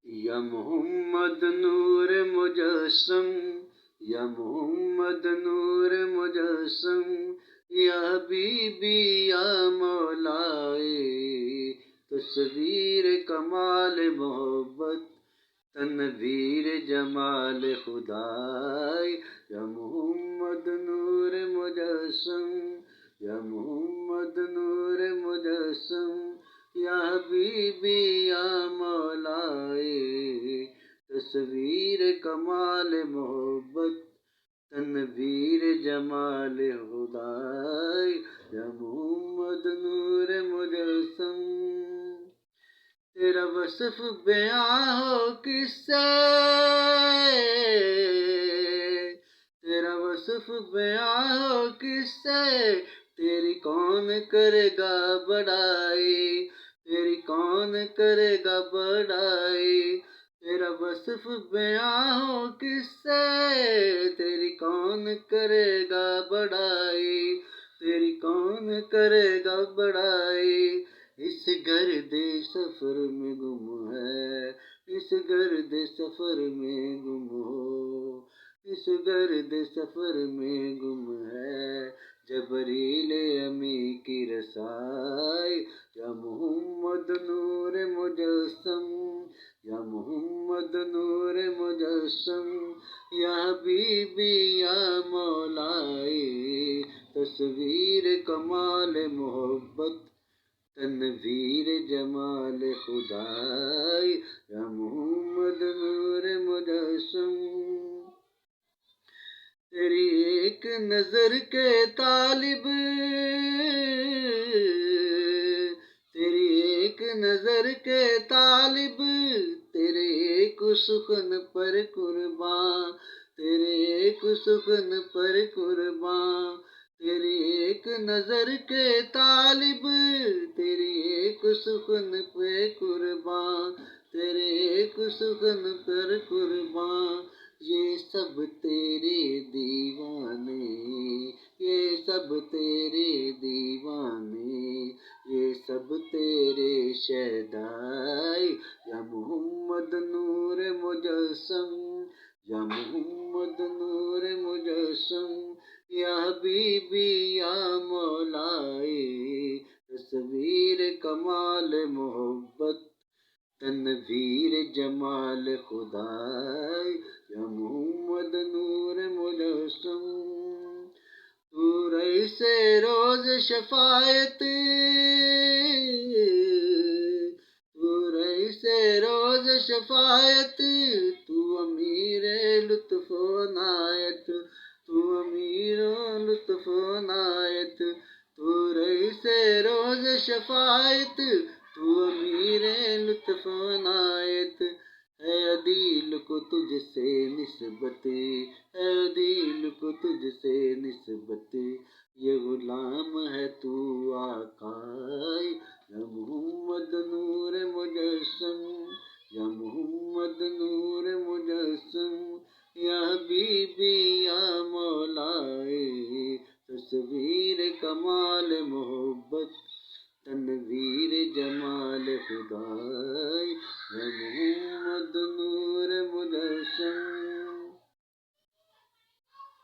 یا محمد نور مجسم، یا محمد نور مجسم، یا حبیبی یا مولائے، تصویر کمال محبت، تنویر جمال خدائے، یا محمد نور مجسم، یا محمد نور مجسم، یا حبیبی یا مولائے، تصویر کمال محبت، تنویر جمال خدائے، یا محمد نور مجسم۔ تیرا وصف بیاں ہو کس سے، تیرا وصف بیاں ہو کس سے، تیری کون کرے گا بڑائی، تیری کون کرے گا بڑائی، تیرا وصف بیاں ہو کس سے، تیری کون کرے گا بڑائی، تیری کون کرے گا بڑائی، اس گرد سفر میں گم ہے، اس گرد سفر میں گم ہو، اس گرد سفر میں گم ہے، جبریل امی کی رسائی، یا محمد نور مجسم، یا محمد نور مجسم، یا حبیبی یا مولائے، تصویر کمال محبت، تنویر جمال خدائے، یا محمد نور مجسم۔ تیری ایک نظر کے طالب، تیری ایک نظر کے طالب، تیرے ایک سخن پر قربان، تیرے ایک سخن پر قربان، تیری ایک نظر کے طالب، تیری ایک سخن پہ قربان، تیرے ایک سخن پر قربان، یہ سب تیرے دیوانے، یہ سب تیرے دیوانے، یہ سب تیرے شہدائے، یا محمد نور مجسم، یا محمد نور مجسم، یا حبیبی یا مولائے، تصویر کمال محبت، تنویر جمال خدائے، یا محمد نور مجسم۔ تو رئیس روز شفاعت، تو رئیس روز شفاعت، تو امیر لطف و عنایت، تو امیر لطف و عنایت، تو رئیس روز شفاعت، تو امیر لطف و عنایت، ہے عدیل کو تجھ سے نسبت، ہے عدیل کو تجھ سے نسبت، یہ غلام ہے تو آقائے، یا محمد نور مجسم، یا محمد نور مجسم، یا حبیبی یا مولائے، تصویر کمال محبت، تنویر جمال خدا۔